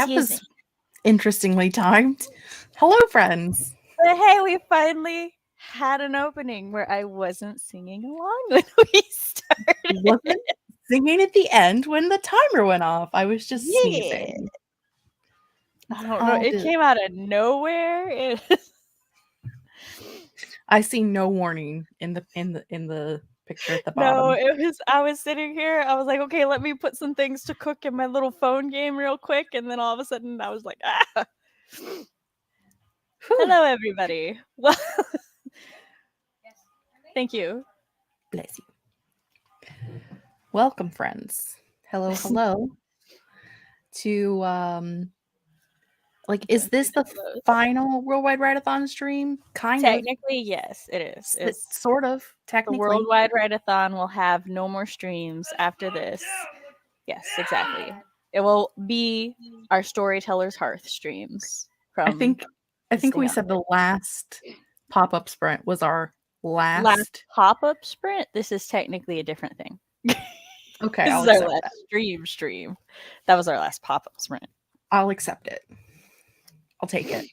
That was interestingly timed. Hello, friends. But hey, we finally had an opening where I wasn't singing along when we started. Wasn't singing at the end when the timer went off. I was just sneezing. I don't know. It came out of nowhere. I see no warning in the picture at the bottom. No, it was. I was sitting here. I was like, okay, let me put some things to cook in my little phone game real quick, and then all of a sudden, I was like, ah. Hello, everybody. Well, thank you. Bless you. Welcome, friends. Hello, hello. To is this the final Worldwide Write-a-thon stream? Technically, yes, it is. It's sort of. Technically. The Worldwide Write-a-thon will have no more streams after this. Yes, exactly. It will be our Storytellers Hearth streams. I think we said the last pop-up sprint was our last pop-up sprint. This is technically a different thing. Okay, this is our last stream. That was our last pop-up sprint. I'll accept it. I'll take it.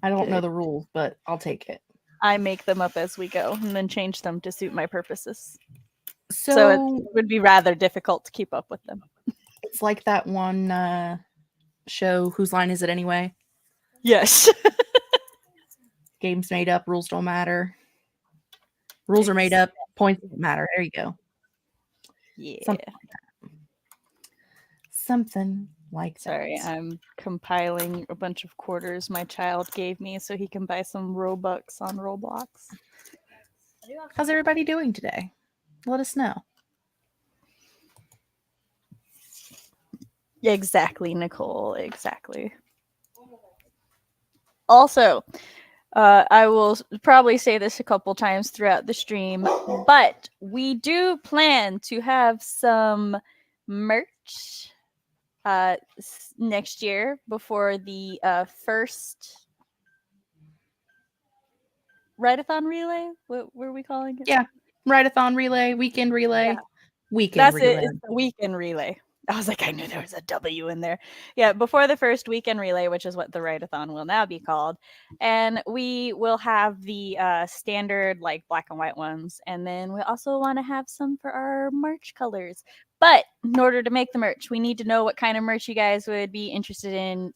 I don't know the rules, but I'll take it. I make them up as we go and then change them to suit my purposes. So it would be rather difficult to keep up with them. It's like that one show, Whose Line Is It Anyway? Yes. Games made up, rules don't matter. Rules are made up, points don't matter. There you go. Yeah. Something like that. Sorry, I'm compiling a bunch of quarters my child gave me so he can buy some Robux on Roblox. How's everybody doing today? Let us know. Exactly, Nicole. Exactly. Also, I will probably say this a couple times throughout the stream, but we do plan to have some merch next year before the first Write-a-thon relay. What were we calling it? Yeah, Write-a-thon relay, weekend relay, weekend relay. That's it. It's the weekend relay. I was like, I knew there was a W in there. Yeah, before the first weekend relay, which is what the Write-a-thon will now be called. And we will have the standard, like, black and white ones. And then we also want to have some for our merch colors. But in order to make the merch, we need to know what kind of merch you guys would be interested in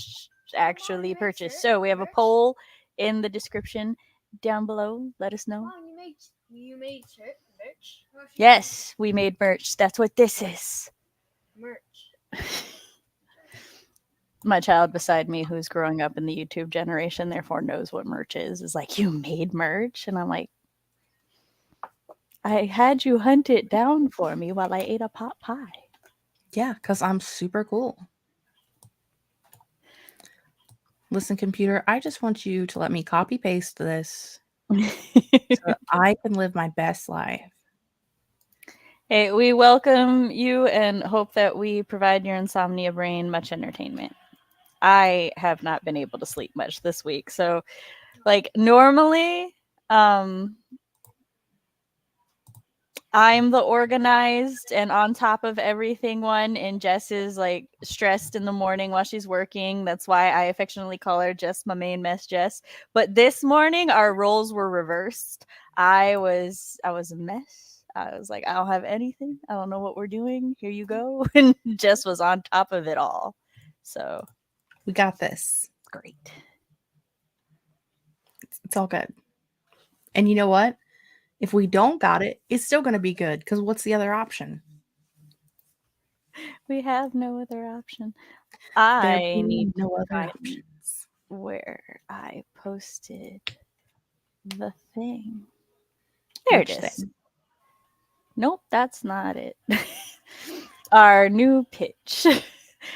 / actually purchase. So we have a poll in the description down below. Let us know. You made merch? Yes, we made merch. That's what this is. Merch. My child beside me, who's growing up in the YouTube generation, therefore knows what merch is like, you made merch? And I'm like, I had you hunt it down for me while I ate a pot pie. Yeah, because I'm super cool. Listen, computer, I just want you to let me copy paste this so I can live my best life. Hey, we welcome you and hope that we provide your insomnia brain much entertainment. I have not been able to sleep much this week. So, like, normally, I'm the organized and on top of everything one, and Jess is like stressed in the morning while she's working. That's why I affectionately call her Jess, my main mess Jess. But this morning our roles were reversed. I was a mess. I was like, I don't have anything. I don't know what we're doing. Here you go. And Jess was on top of it all. So we got this. Great. It's all good. And you know what? If we don't got it, it's still going to be good, because what's the other option? We have no other option. I need no other options. Where I posted the thing. There it is. Nope, that's not it. Our new pitch.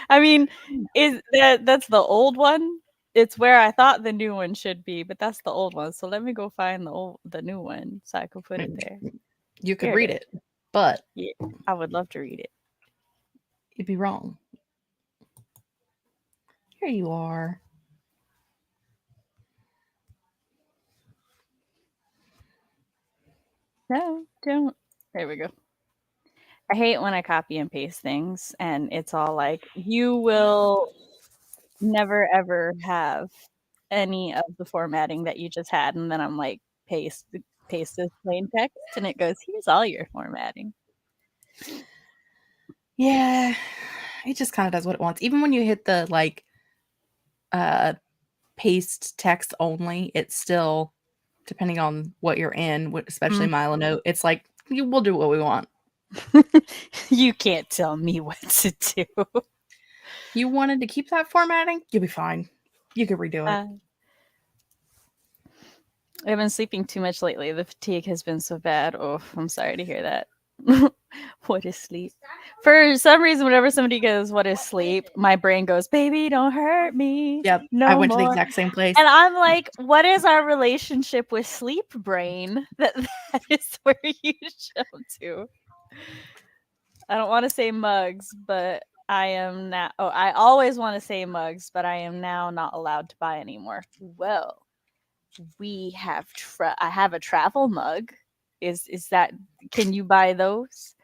I mean, that's the old one? It's where I thought the new one should be, but that's the old one. So let me go find the new one so I can put it there. You could read it, but yeah, I would love to read it. You'd be wrong. Here you are. No, don't. There we go. I hate when I copy and paste things and it's all like, you will never ever have any of the formatting that you just had. And then I'm like, paste this plain text and it goes, here's all your formatting. Yeah, it just kind of does what it wants. Even when you hit the like paste text only, it's still, depending on what you're in, especially Milanote, it's like, we'll do what we want. You can't tell me what to do. You wanted to keep that formatting? You'll be fine. You can redo it. I've been sleeping too much lately. The fatigue has been so bad. Oh, I'm sorry to hear that. What is sleep? For some reason, whenever somebody goes, "What is sleep?" my brain goes, "Baby, don't hurt me." Yep, no I went more. to the exact same place. And I'm like, what is our relationship with sleep, brain? That is where you jump to. I don't want to say mugs, but I am now. Oh, I always want to say mugs, but I am now not allowed to buy anymore. Well, we have. I have a travel mug. Is that? Can you buy those?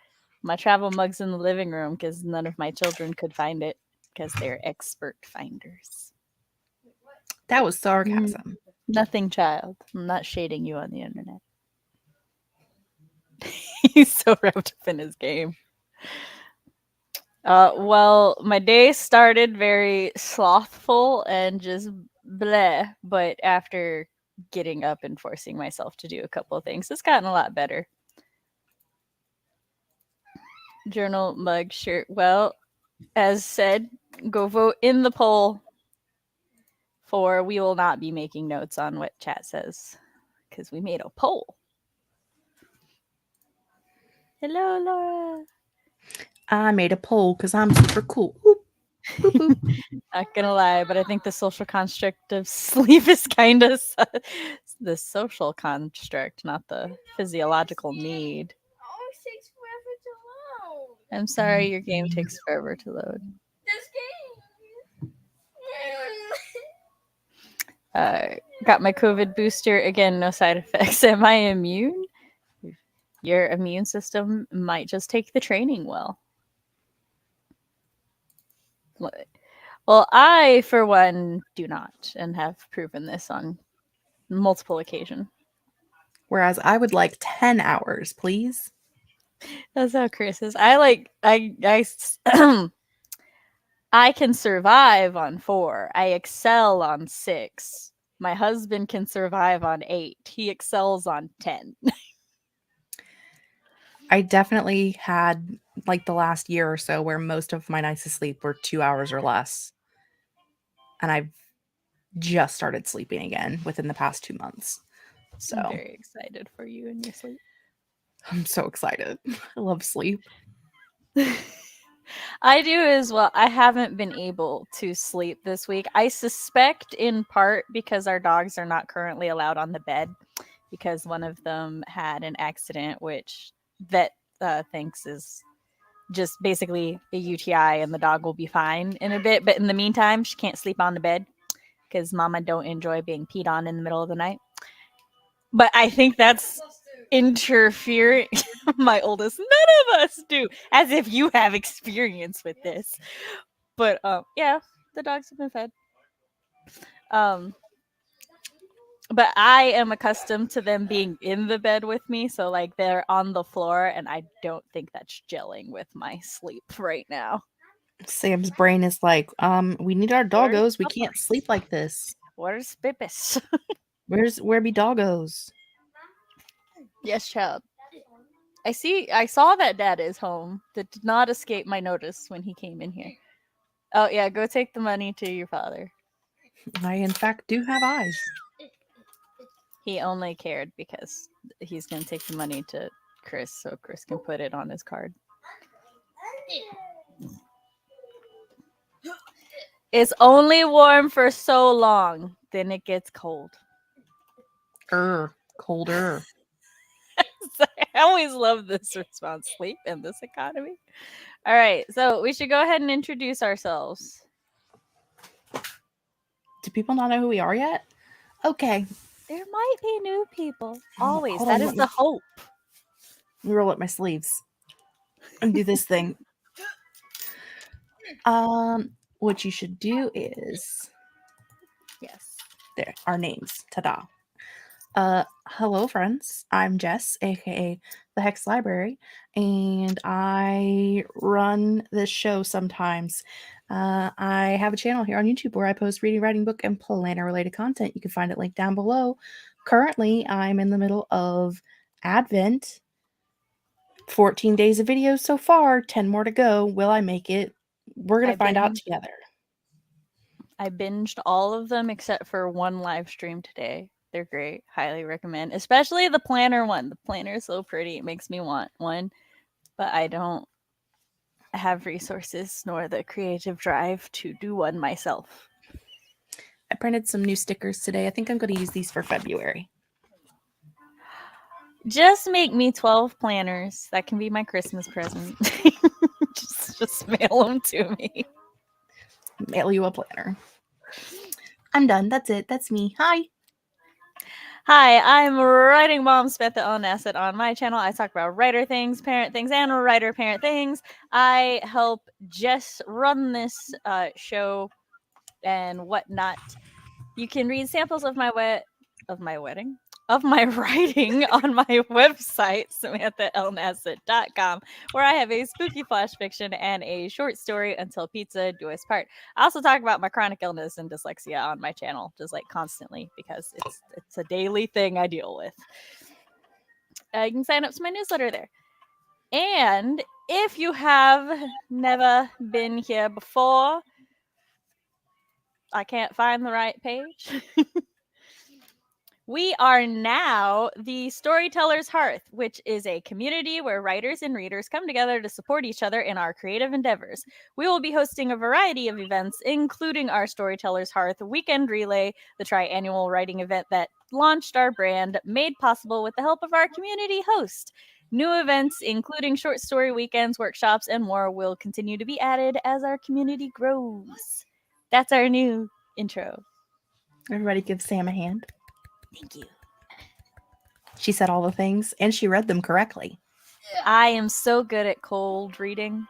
My travel mug's in the living room because none of my children could find it because they're expert finders. That was sarcasm. Nothing, child. I'm not shading you on the internet. He's so wrapped up in his game. Well, my day started very slothful and just bleh, but after getting up and forcing myself to do a couple of things, it's gotten a lot better. Journal, mug, shirt. Well, as said, go vote in the poll, for we will not be making notes on what chat says because we made a poll. Hello, Laura. I made a poll because I'm super cool. Boop, boop, boop. Not gonna lie, but I think the social construct of sleep is kind of the social construct, not the physiological need. Always takes forever to load. I'm sorry, your game takes forever to load. This game. Got my COVID booster. Again, no side effects. Am I immune? Your immune system might just take the training well. Well, I, for one, do not, and have proven this on multiple occasions. Whereas I would like 10 hours, please. That's how Chris is. I I can survive on 4. I excel on 6. My husband can survive on 8. He excels on 10. I definitely had like the last year or so where most of my nights of sleep were 2 hours or less. And I've just started sleeping again within the past 2 months. So I'm very excited for you and your sleep. I'm so excited. I love sleep. I do as well. I haven't been able to sleep this week. I suspect in part because our dogs are not currently allowed on the bed because one of them had an accident, which vet thinks is just basically a UTI and the dog will be fine in a bit. But in the meantime, she can't sleep on the bed because mama don't enjoy being peed on in the middle of the night. But I think that's interfering. My oldest, none of us do, as if you have experience with this. But yeah, the dogs have been fed. But I am accustomed to them being in the bed with me, so like they're on the floor, and I don't think that's gelling with my sleep right now. Sam's brain is like, we need our doggos. We can't sleep like this. Where's Bibbis? Where be doggos? Yes, child. I saw that Dad is home. That did not escape my notice when he came in here. Oh yeah, go take the money to your father. I in fact do have eyes. He only cared because he's gonna take the money to Chris so Chris can put it on his card. It's only warm for so long, then it gets cold. Colder. I always love this response. Sleep in this economy. All right, so we should go ahead and introduce ourselves. Do people not know who we are yet? Okay. There might be new people. Always. Hold That on, is the hope. Let me roll up my sleeves. and do this thing. What you should do is Yes. there, our names. Ta-da. Hello friends. I'm Jess, aka the Hex Library, and I run this show sometimes. I have a channel here on YouTube where I post reading, writing, book, and planner related content. You can find it linked down below. Currently, I'm in the middle of Advent. 14 days of videos so far, 10 more to go. Will I make it? We're going to find out together. I binged all of them except for one live stream today. They're great. Highly recommend. Especially the planner one. The planner is so pretty. It makes me want one. But I don't have resources nor the creative drive to do one myself. I printed some new stickers today. I think I'm going to use these for February. Just make me 12 planners. That can be my Christmas present. just mail them to me. Mail you a planner. I'm done. That's it. That's me. Hi. Hi, I'm Writing Mom Samantha Onasset. On my channel, I talk about writer things, parent things, and writer-parent things. I help Jess run this show and whatnot. You can read samples of my writing on my website, samanthaalnasset.com, where I have a spooky flash fiction and a short story, Until Pizza Do Us Part. I also talk about my chronic illness and dyslexia on my channel, just like constantly, because it's a daily thing I deal with. You can sign up to my newsletter there. And if you have never been here before, I can't find the right page. We are now the Storytellers Hearth, which is a community where writers and readers come together to support each other in our creative endeavors. We will be hosting a variety of events, including our Storytellers Hearth Weekend Relay, the triannual writing event that launched our brand, made possible with the help of our community host. New events, including short story weekends, workshops, and more, will continue to be added as our community grows. That's our new intro. Everybody give Sam a hand. Thank you. She said all the things, and she read them correctly. I am so good at cold reading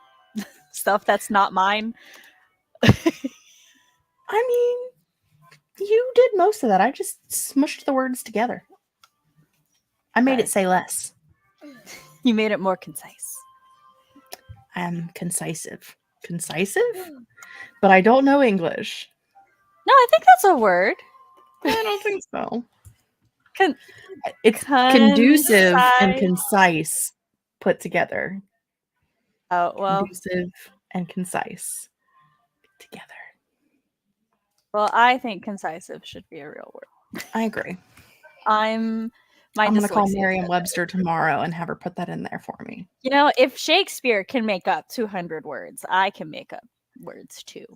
stuff that's not mine. I mean, you did most of that. I just smushed the words together. I made it say less. You made it more concise. I'm concisive. Concisive? But I don't know English. No, I think that's a word. I don't think so. It's conducive and concise put together. Oh, well. Conducive and concise together. Well, I think concisive should be a real word. I agree. I'm going to call Merriam-Webster tomorrow and have her put that in there for me. You know, if Shakespeare can make up 200 words, I can make up words too.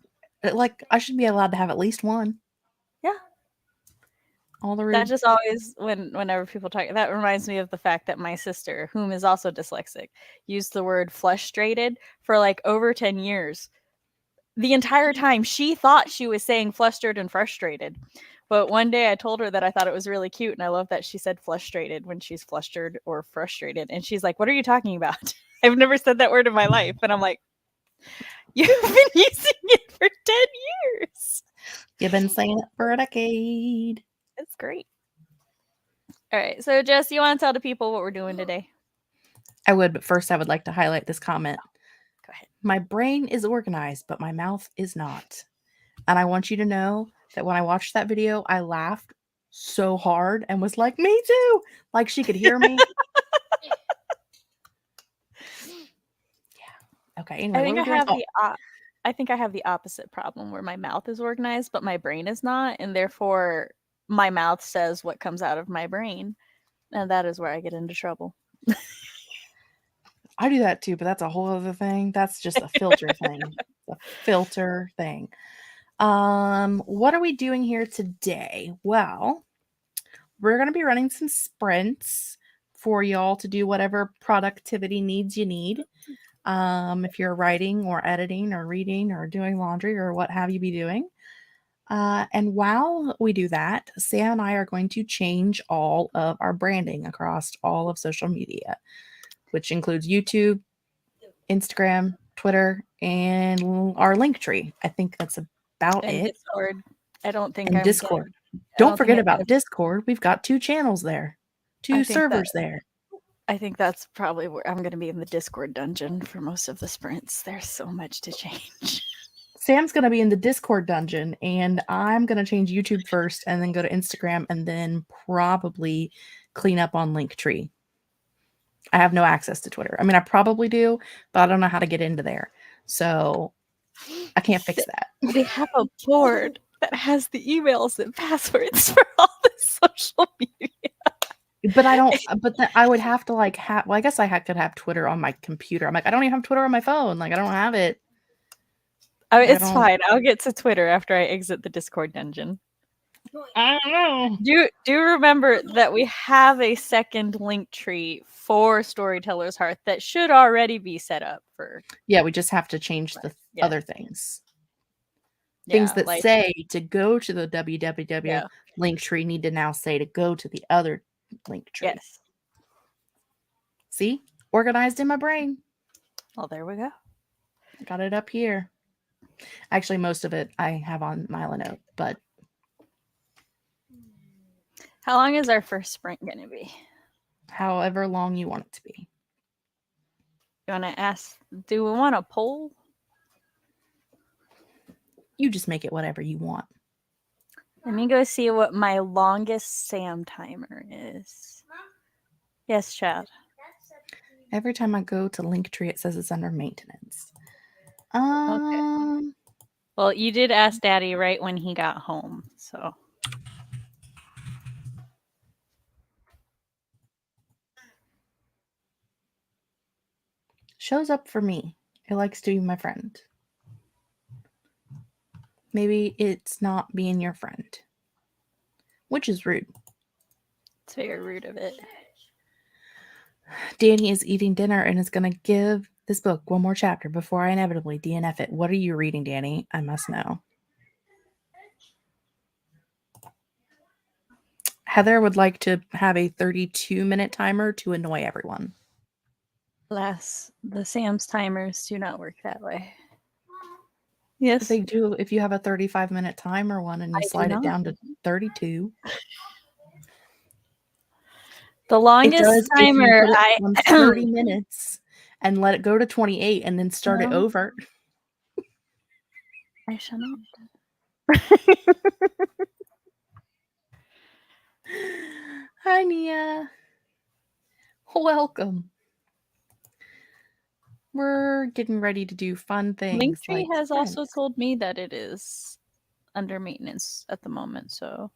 Like, I should be allowed to have at least one. Yeah. That just always, whenever people talk, that reminds me of the fact that my sister, whom is also dyslexic, used the word frustrated for like over 10 years. The entire time she thought she was saying flustered and frustrated. But one day I told her that I thought it was really cute, and I love that she said frustrated when she's flustered or frustrated. And she's like, "What are you talking about? I've never said that word in my life." And I'm like, "You've been using it for 10 years. You've been saying it for a decade." It's great. All right. So, Jess, you want to tell the people what we're doing today? I would, but first I would like to highlight this comment. Go ahead. My brain is organized, but my mouth is not. And I want you to know that when I watched that video, I laughed so hard and was like, "Me too!" Like she could hear me. Yeah. Okay. Anyway, I think I have the opposite problem where my mouth is organized, but my brain is not, and therefore my mouth says what comes out of my brain, and that is where I get into trouble. I do that too, but that's a whole other thing. That's just a filter thing. A filter thing. What are we doing here today? Well, we're going to be running some sprints for y'all to do whatever productivity needs you need. If you're writing or editing or reading or doing laundry or what have you be doing. And while we do that, Sam and I are going to change all of our branding across all of social media, which includes YouTube, Instagram, Twitter, and our link tree. I think that's about And it. Discord. I don't think And I'm Discord. I Don't don't think forget I'm gonna. about Discord. We've got 2 channels there, 2 think that servers there. I think that's probably where I'm going to be in the Discord dungeon for most of the sprints. There's so much to change. Sam's going to be in the Discord dungeon, and I'm going to change YouTube first and then go to Instagram and then probably clean up on Linktree. I have no access to Twitter. I mean, I probably do, but I don't know how to get into there. So I can't fix that. We have a board that has the emails and passwords for all the social media. But I don't, but then I would have to like have, well, I guess I could have Twitter on my computer. I'm like, I don't even have Twitter on my phone. Like, I don't have it. I mean, I it's don't- fine. I'll get to Twitter after I exit the Discord dungeon. I don't know. Do remember that we have a second link tree for Storytellers Hearth that should already be set up for. Yeah, we just have to change the Yeah. other things. Things that like, say to go to the www Yeah. link tree need to now say to go to the other link tree. Yes. See? Organized in my brain. Well, there we go. Got it up here. Actually, most of it I have on Milanote, but How long is our first sprint going to be? however long you want it to be. You want to ask, do we want a poll? You just make it whatever you want. Let me go see what my longest Sam timer is. Yes, Chad. Every time I go to Linktree, it says it's under maintenance. Well, you did ask Daddy right when he got home, so. Shows up for me. It likes to be my friend. Maybe it's not being your friend, which is rude. It's very rude of it. Danny is eating dinner and is going to give this book one more chapter before I inevitably DNF it. What are you reading, Danny? I must know. Heather would like to have a 32-minute timer to annoy everyone. Alas, the Sam's timers do not work that way. Yes. They do if you have a 35-minute timer one and you slide it down to 32. The longest timer I 30 minutes and let it go to 28 and then start it over. I shall not. Hi, Nia. Welcome. We're getting ready to do fun things. Linktree has also told me that it is under maintenance at the moment, so.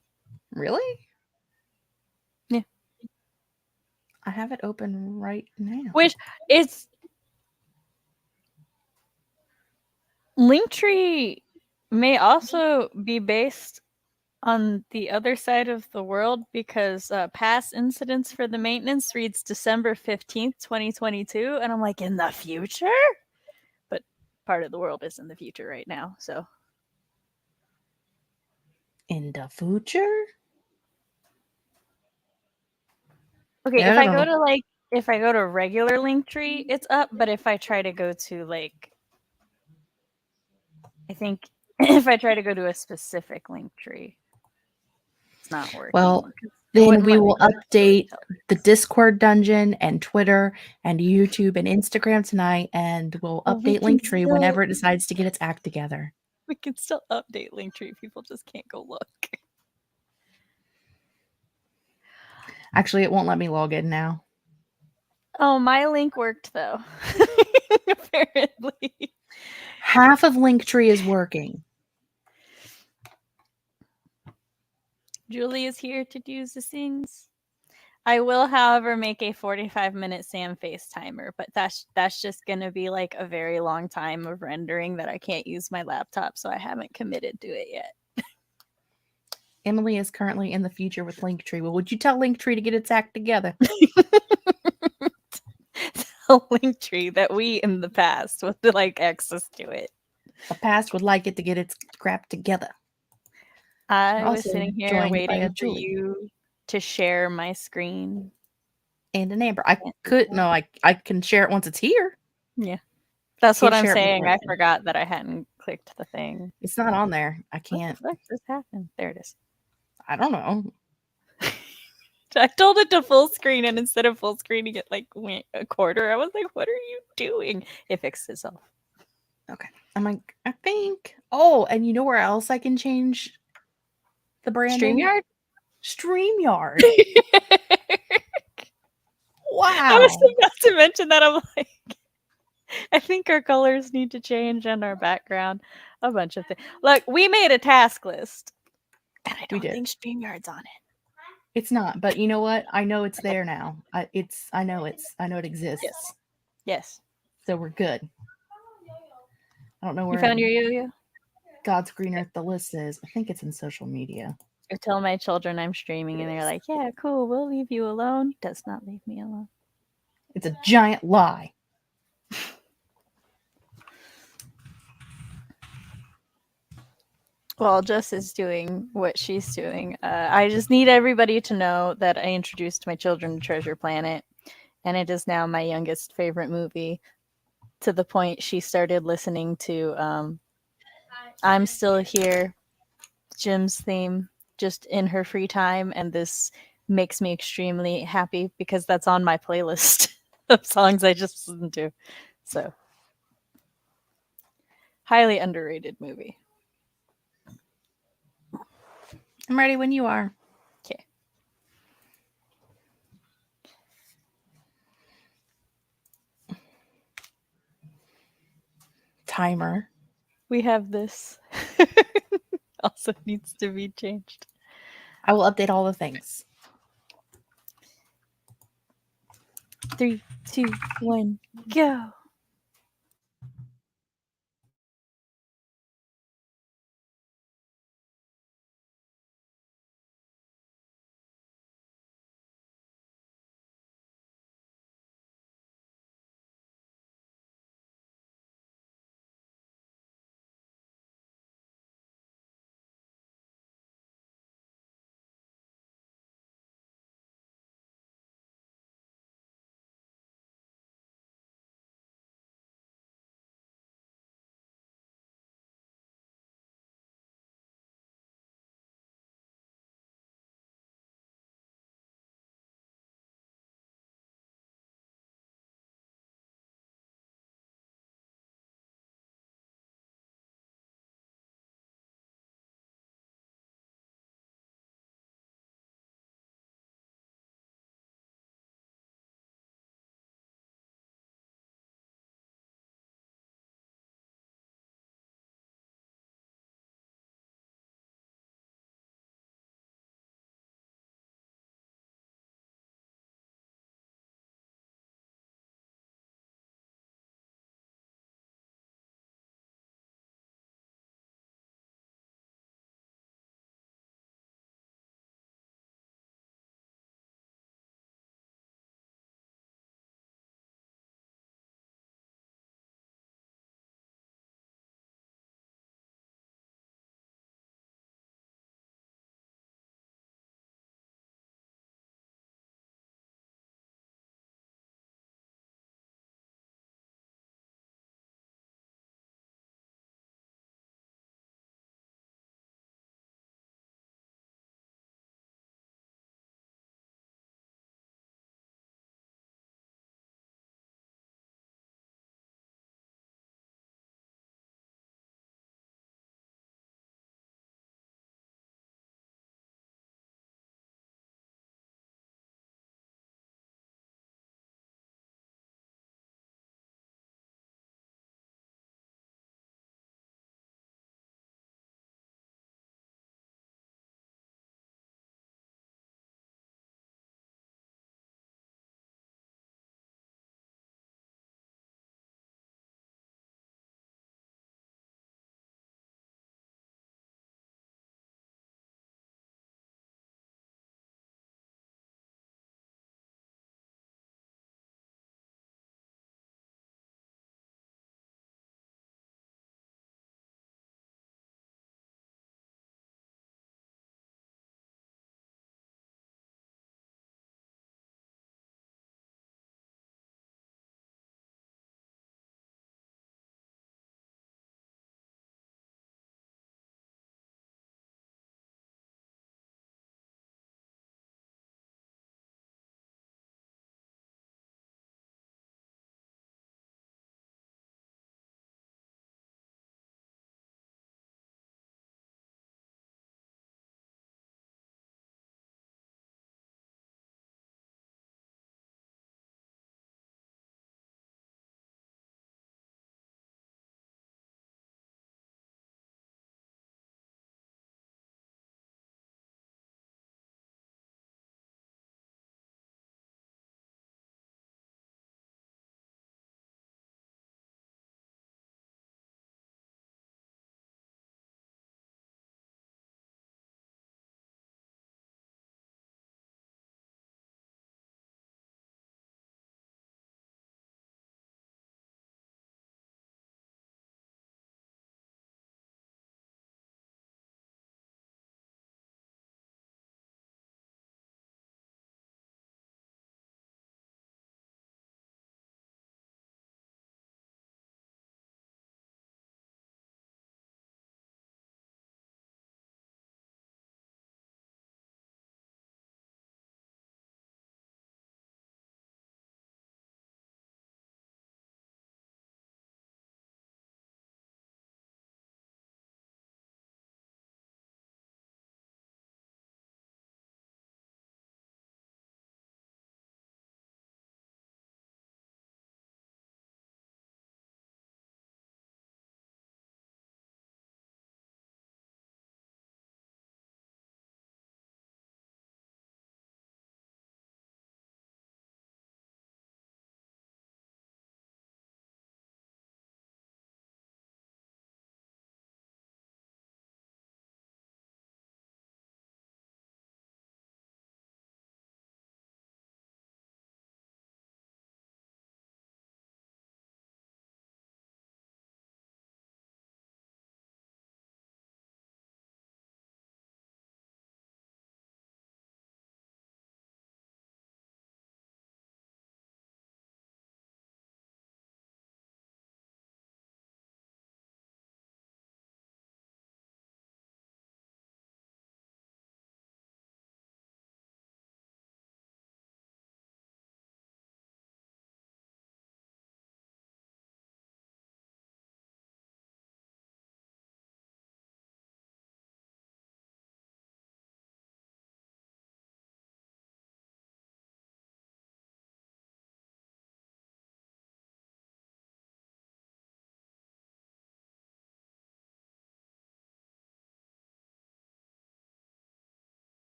Really? Yeah. I have it open right now. Which it's Linktree may also be based on the other side of the world because past incidents for the maintenance reads December 15th, 2022. And I'm like, in the future? But part of the world is in the future right now, so. In the future? Okay, Yeah, if I go to regular Linktree, it's up, but if I try to go to I think if I try to go to a specific Linktree, it's not working. Well, then we will update the Discord dungeon and Twitter and YouTube and Instagram tonight, and we'll update Linktree whenever it decides to get its act together. We can still update Linktree. People just can't go look. Actually, it won't let me log in now. Oh, my link worked though. Apparently. Half of Linktree is working. Julie is here to do the things. I will, however, make a 45-minute Sam face timer, but that's just going to be like a very long time of rendering that I can't use my laptop, so I haven't committed to it yet. Emily is currently in the future with Linktree. Well, would you tell Linktree to get its act together? Tell Linktree that we in the past would like access to it. The past would like it to get its crap together. I was sitting here waiting for you to share my screen. And an Amber. I can share it once it's here. Yeah. That's Can't what I'm share it with saying. I Brandon. forgot that I hadn't clicked the thing. It's not on there. I What can't. the fuck just happened? There it is. I don't know. I told it to full screen, and instead of full screening it like a quarter, I was like, "What are you doing?" It fixed itself. Okay. I'm like, I think. Oh, and you know where else I can change the Brandon? StreamYard. StreamYard. I was Wow. about to mention that. I'm like, I think our colors need to change and our background, a bunch of things. Look, we made a task list, and I We don't did. think StreamYard's on it. It's not, but you know what? I know it's there now. I know it exists. Yes. Yes. So we're good. I don't know You where found your yo-yo? God's Green Earth the list is. I think it's in social media. I tell my children I'm streaming, and they're like, "Yeah, cool. We'll leave you alone." Does not leave me alone. It's a giant lie. Well, Jess is doing what she's doing. I just need everybody to know that I introduced my children to Treasure Planet, and it is now my youngest favorite movie, to the point she started listening to I'm Still Here, Jim's theme, just in her free time, and this makes me extremely happy because that's on my playlist of songs I just listened to. So, highly underrated movie. I'm ready when you are. Okay. Timer. We have this. Also needs to be changed. I will update all the things. 3, 2, 1, go.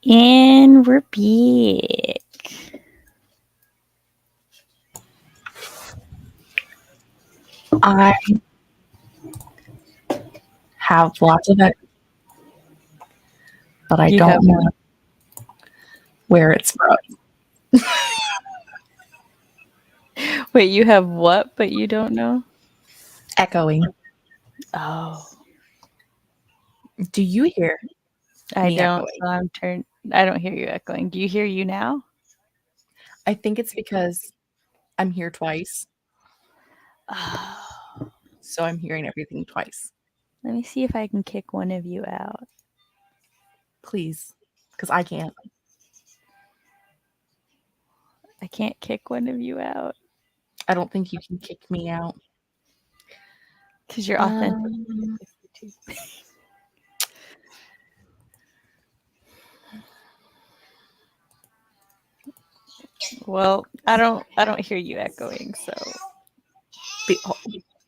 And we're back. I have lots of it, but I You don't have know where it's from. Wait, you have what, but you don't know? Echoing. Oh, Do you hear I me don't. echoing? So I don't hear you echoing. Do you hear you now? I think it's because I'm here twice, Oh, so I'm hearing everything twice. let me see if I can kick one of you out. Please, because I can't. I can't kick one of you out I don't think you can kick me out. because you're authentic. Um, Well, I don't hear you echoing. So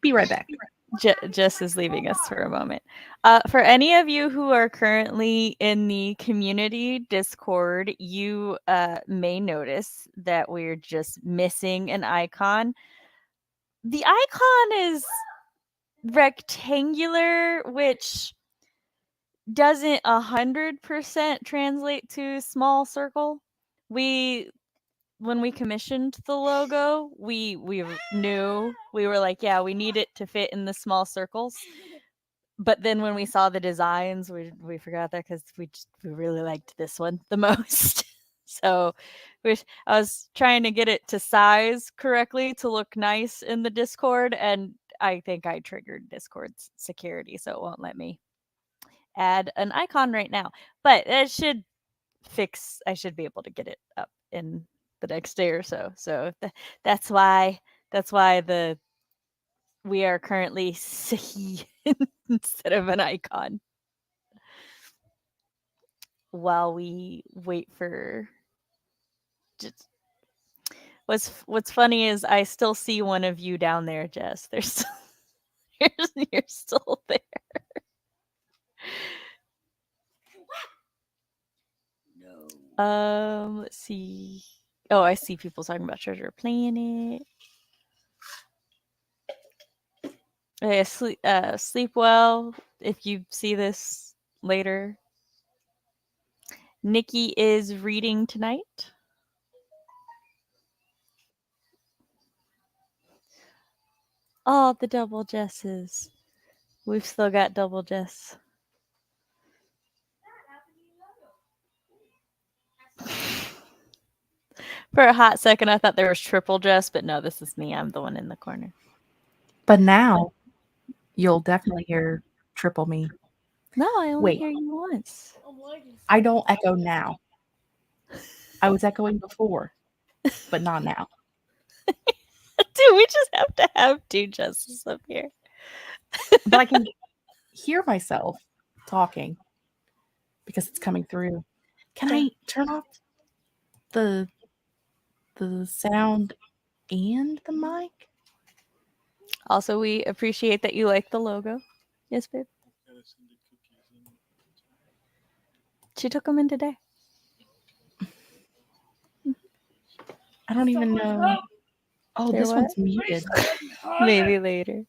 be right back. Jess is leaving us for a moment. For any of you who are currently in the community Discord, you may notice that we're just missing an icon. The icon is rectangular, which doesn't 100% translate to small circle. When we commissioned the logo, we knew, we were like, yeah, we need it to fit in the small circles. But then when we saw the designs, we forgot that because we really liked this one the most. So I was trying to get it to size correctly to look nice in the Discord, and I think I triggered Discord's security, so it won't let me add an icon right now. But it should fix. I should be able to get it up in the next day or so. So that's why we are currently Sahi instead of an icon while we wait for. Just, what's funny is I still see one of you down there, Jess. There's still, you're still there. Let's see. Oh, I see people talking about Treasure Planet. Yeah, sleep well if you see this later. Nikki is reading tonight. Oh, the double Jesses. We've still got double Jess. For a hot second, I thought there was triple Jess, but no, this is me. I'm the one in the corner. But now you'll definitely hear triple me. No, I only Wait. hear you once. I don't echo now. I was echoing before, but not now. Dude, we just have to have two Jesses up here. But I can hear myself talking because it's coming through. Can I turn off the sound and the mic? Also, we appreciate that you like the logo. Yes, babe. She took them in today. I don't even know. Oh, They're this what? one's muted. Maybe later.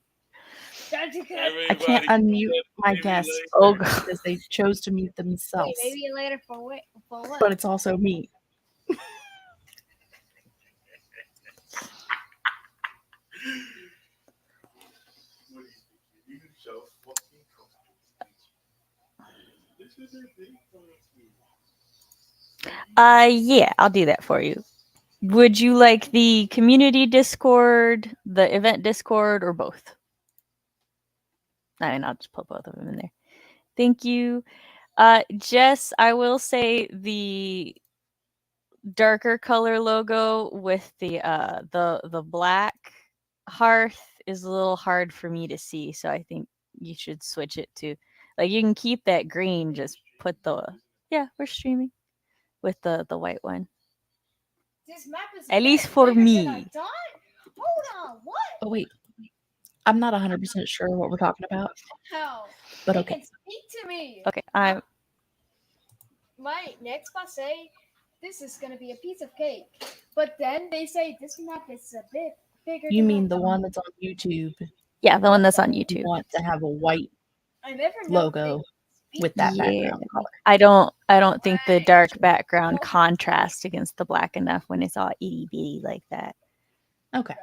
I can't unmute my guests Oh, God. because they chose to mute themselves. Maybe later for what? But it's also me. Yeah, I'll do that for you. Would you like the community Discord, the event Discord, or both? I mean, I'll just put both of them in there. Thank you. Jess, I will say the darker color logo with the black hearth is a little hard for me to see, so I think you should switch it to, like, you can keep that green, just put we're streaming with the white one. This map is At least for me. Hold on, what? Oh, wait. I'm not 100% sure what we're talking about. How? But You okay. can speak to me. Okay, I'm my next boss say this is gonna be a piece of cake, but then they say this map is a bit bigger. You than mean I the thought." one that's on YouTube? Yeah, the one that's on You YouTube. want to have a white I never know logo with that background color. I don't think the dark background contrasts against the black enough when it's all itty bitty like that. Okay.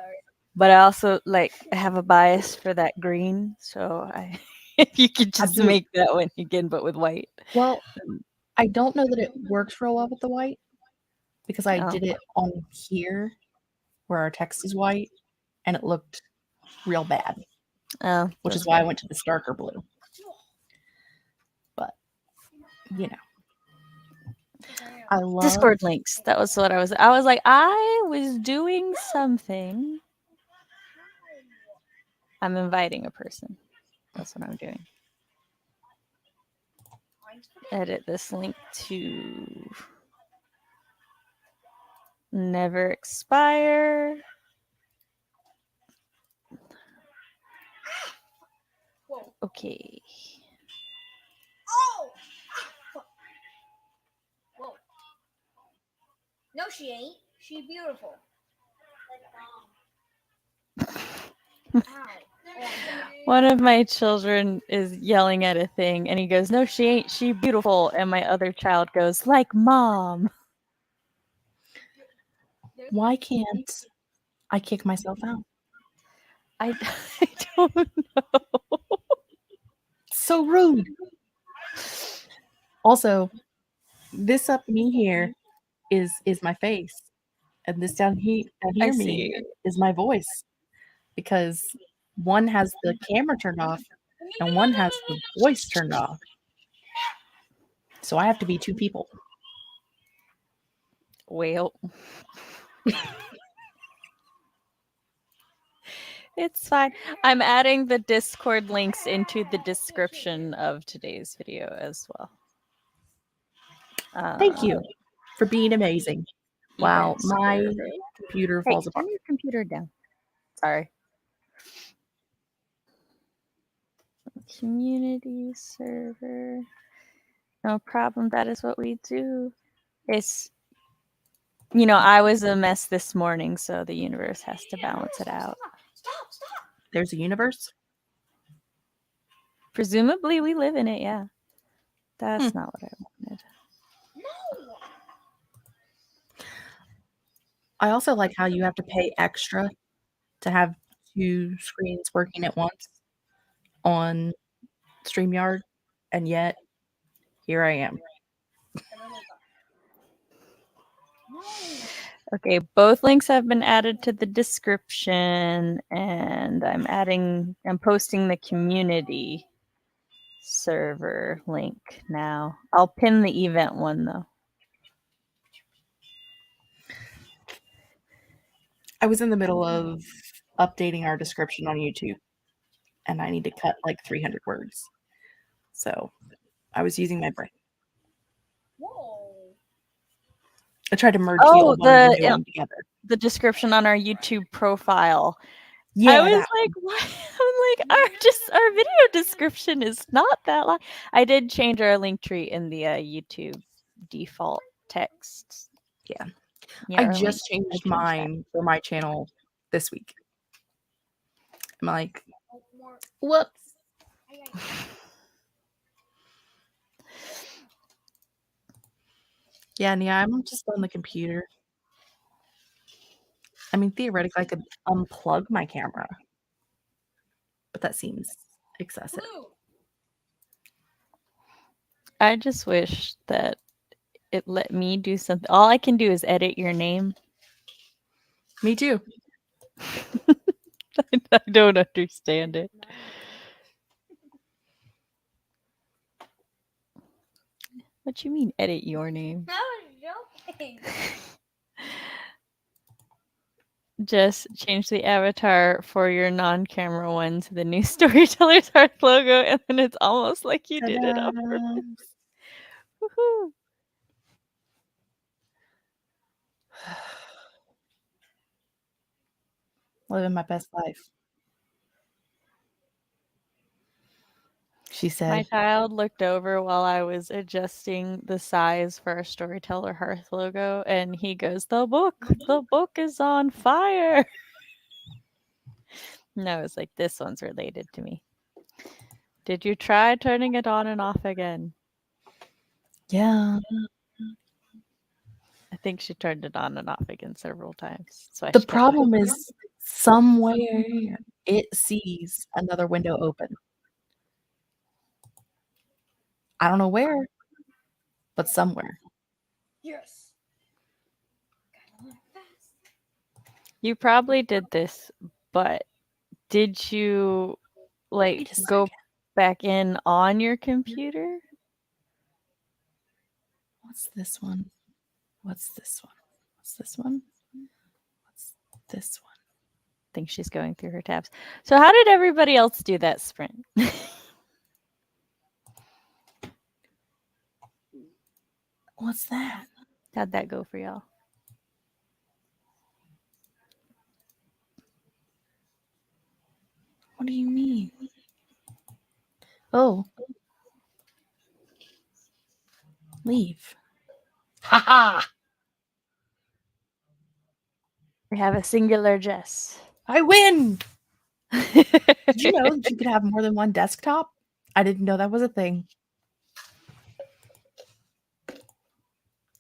But I also I have a bias for that green, so I if you could just do. make that one again, but with white. Well, I don't know that it works real well with the white because I Oh. did it on here where our text is white and it looked real bad, Oh, which is that's why I fair. went to this darker blue. But, you know, I love Discord links. That was what I was like, I was doing something. I'm inviting a person. That's what I'm doing. Edit this link to never expire. Whoa. Okay. Oh! Whoa. No, she ain't. She beautiful. Ow. Oh, One of my children is yelling at a thing and he goes, "No, she ain't. She beautiful." And my other child goes, "Like mom." why can't I kick myself out? I don't know. So rude. Also, this up me here is my face, and this down here I me see. is my voice because one has the camera turned off and one has the voice turned off. So I have to be two people. Well, it's fine. I'm adding the Discord links into the description of today's video as well. Thank you for being amazing. Wow, Event my server. computer Hey, falls turn apart. your computer down. Sorry. Community server. No problem. That is what we do. It's, I was a mess this morning, so the universe has to balance it out. Stop. There's a universe? Presumably, we live in it, yeah. That's not what I wanted. No. I also like how you have to pay extra to have two screens working at once on StreamYard, and yet here I am. Okay, both links have been added to the description, and I'm posting the community server link now. I'll pin the event one though. I was in the middle of updating our description on YouTube, and I need to cut like 300 words. So I was using my brain. Whoa. I tried to merge the old one and the new one together. The description on our YouTube profile. Yeah, I was like, what? I'm like, our video description is not that long. I did change our link tree in the YouTube default text. Yeah. Yeah, I our just link- changed that. mine for my channel this week. I'm like, whoops. Yeah, I'm just on the computer. I mean, theoretically, I could unplug my camera, but that seems excessive. I just wish that it let me do something. All I can do is edit your name. Me too. I don't understand it. What you mean, edit your name? I was joking. Just change the avatar for your non-camera one to the new Storytellers Hearth logo, and then it's almost like you did it on purpose. Woohoo! Living my best life. She My said, child looked over while I was adjusting the size for our Storyteller Hearth logo, and he goes, the book is on fire. And I was like, this one's related to me. Did you try turning it on and off again? yeah. I think she turned it on and off again several times. So The problem is somewhere it sees another window open. I don't know where, but somewhere. Yes. Gotta learn fast. you probably did this, but did you like Wait a go second. back in on your computer? What's this one? What's this one? What's this one? What's this one? I think she's going through her tabs. So how did everybody else do that sprint? What's that? How'd that go for y'all? What do you mean? Oh. Leave. Ha ha! We have a singular Jess. I win! Did you know that you could have more than one desktop? I didn't know that was a thing.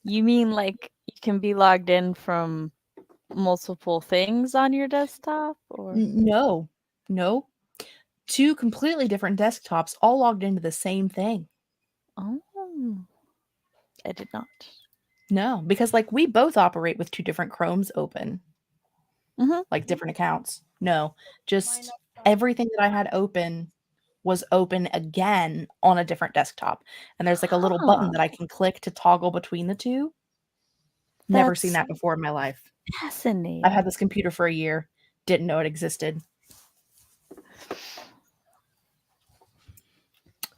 You mean like you can be logged in from multiple things on your desktop, or No. No. Two completely different desktops all logged into the same thing. oh, I did not. No, because like we both operate with two different Chromes open, Mhm. like different accounts. No, Mine just up front. everything that I had open was open again on a different desktop. And there's like a little button Huh. that I can click to toggle between the two. Never seen That's that before in my life. fascinating. I've had this computer for a year, didn't know it existed.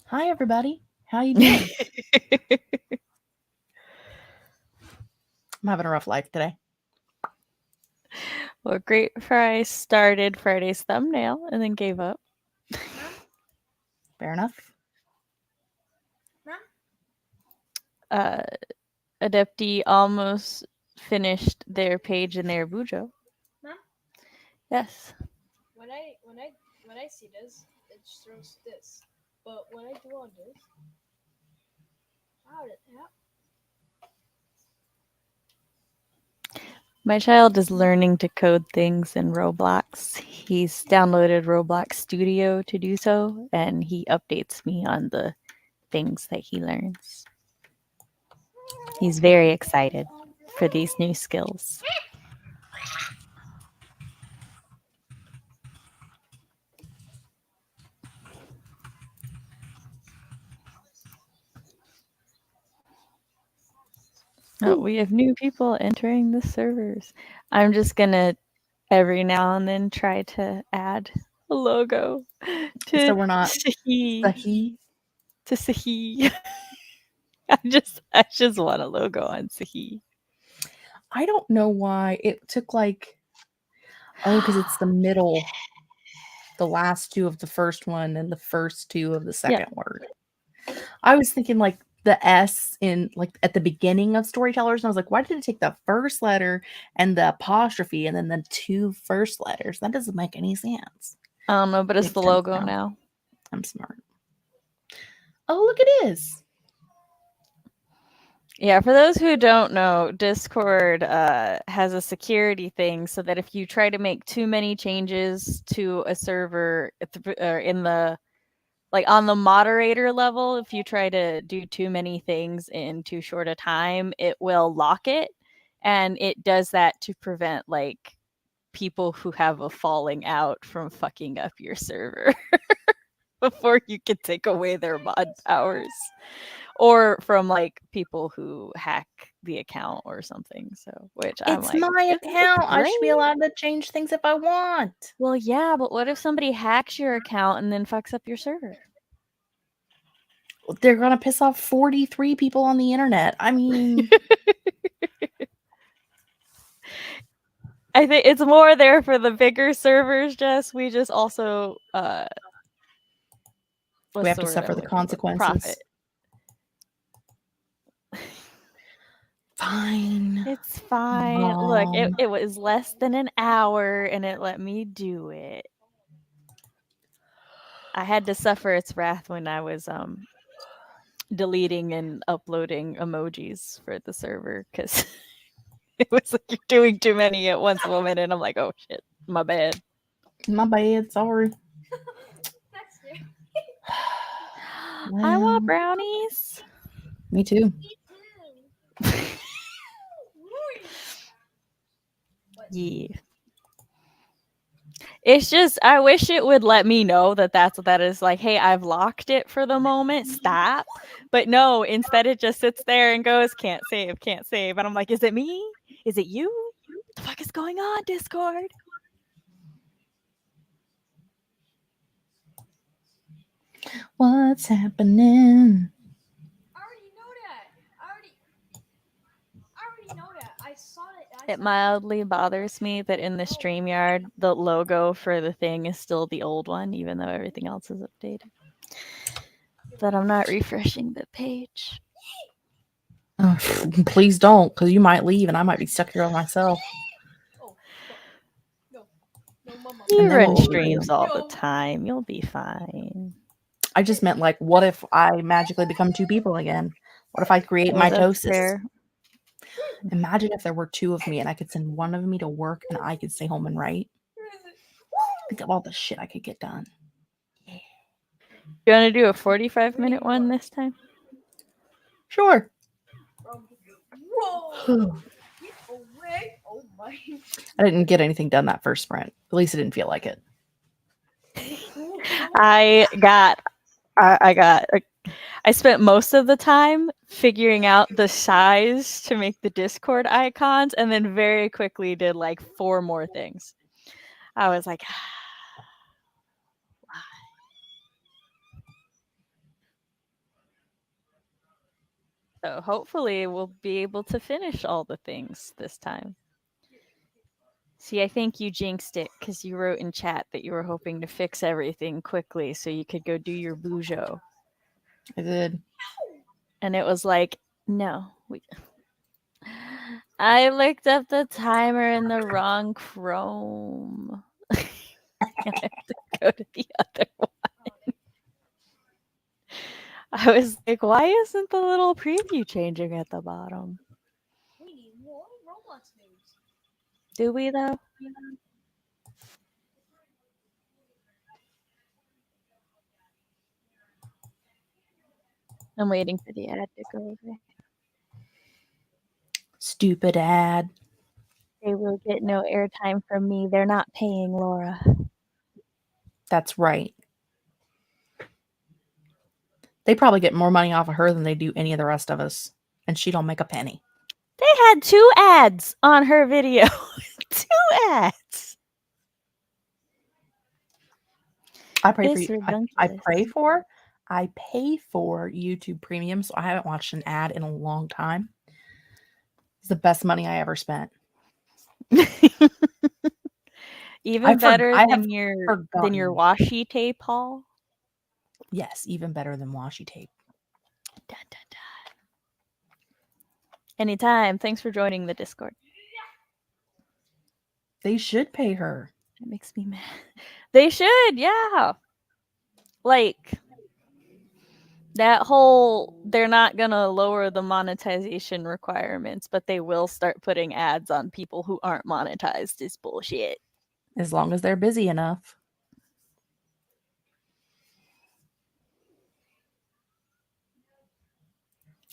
Hi everybody. How you doing? I'm having a rough life today. Well, Great Fry started Friday's thumbnail and then gave up. Fair enough. Adepti almost finished their page in their Bujo. Mom? Yes. When I see this, it shows this. But when I do on this, how did that? My child is learning to code things in Roblox. He's downloaded Roblox Studio to do so, and he updates me on the things that he learns. He's very excited for these new skills. Oh, we have new people entering the servers. I'm just gonna every now and then try to add a logo to So we're not Sahi. Sahi. To Sahi. I just want a logo on Sahi. I don't know why it took like because it's the middle, the last two of the first one and the first two of the second word. I was thinking like the S in like at the beginning of Storytellers, and I was like, why did it take the first letter and the apostrophe and then the two first letters? That doesn't make any sense. I don't know, but it's Makes the sense logo now. I'm smart. Oh, look, it is. Yeah, for those who don't know, Discord has a security thing so that if you try to make too many changes to a server in the like on the moderator level, if you try to do too many things in too short a time, it will lock it, and it does that to prevent like people who have a falling out from fucking up your server before you can take away their mod powers, or from like people who hack the account or something. So, which I'm It's like, my this is account. I should be great. allowed to change things if I want. Well, yeah, but what if somebody hacks your account and then fucks up your server? They're gonna piss off 43 people on the internet. I mean, I think it's more there for the bigger servers, Jess. We just also Was We have to the word suffer I'm the looking for. consequences. Fine. It's fine. Look, Mom. it was less than an hour and it let me do it. I had to suffer its wrath when I was deleting and uploading emojis for the server because it was like you're doing too many at once, woman, and I'm like, oh shit, my bad. My bad. Sorry. That's scary. I Well, want brownies. me too. Me too. Yeah. It's just, I wish it would let me know that that's what that is. Like, hey, I've locked it for the moment. Stop. But no, instead it just sits there and goes, can't save, can't save. And I'm like, is it me? Is it you? What the fuck is going on, Discord? What's happening? I already know that. I already know that. I saw it. It mildly bothers me that in the StreamYard, the logo for the thing is still the old one, even though everything else is updated. But I'm not refreshing the page. Oh, please don't, because you might leave and I might be stuck here by myself. Oh, no, Mama. You And then run what will we streams do? all the time. You'll be fine. I just meant, like, what if I magically become 2 people again? What if I create Oh, that's mitosis? fair. Imagine if there were 2 of me and I could send one of me to work and I could stay home and write. Think of all the shit I could get done. You want to do a 45-minute one this time? Sure. Whoa! Get away! Oh my! I didn't get anything done that first sprint. At least it didn't feel like it. I spent most of the time figuring out the size to make the Discord icons and then very quickly did like 4 more things. I was like, so hopefully we'll be able to finish all the things this time. See, I think you jinxed it because you wrote in chat that you were hoping to fix everything quickly so you could go do your bujo. I did. And it was like, no. I looked up the timer in the wrong Chrome. I have to go to the other one. I was like, why isn't the little preview changing at the bottom? We need more Roblox names. Do we, though? I'm waiting for the ad to go away. Stupid ad. They will get no airtime from me. They're not paying Laura. That's right. They probably get more money off of her than they do any of the rest of us. And she don't make a penny. They had 2 ads on her video. 2 ads. I pray It's for you. redunculous. I pay for YouTube Premium, so I haven't watched an ad in a long time. It's the best money I ever spent. Even better I than have your forgotten. washi tape haul. Yes, even better than washi tape. Dun, dun, dun. Anytime. Thanks for joining the Discord. They should pay her. That makes me mad. They should, yeah. Like, that whole, they're not gonna lower the monetization requirements, but they will start putting ads on people who aren't monetized is bullshit. As long as they're busy enough.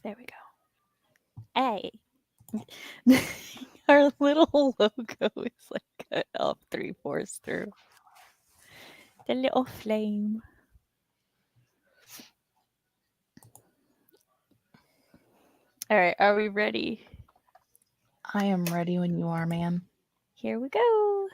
There we go. Hey. Our little logo is like cut off 3/4 through. The little flame. All right, are we ready? I am ready when you are, ma'am. Here we go.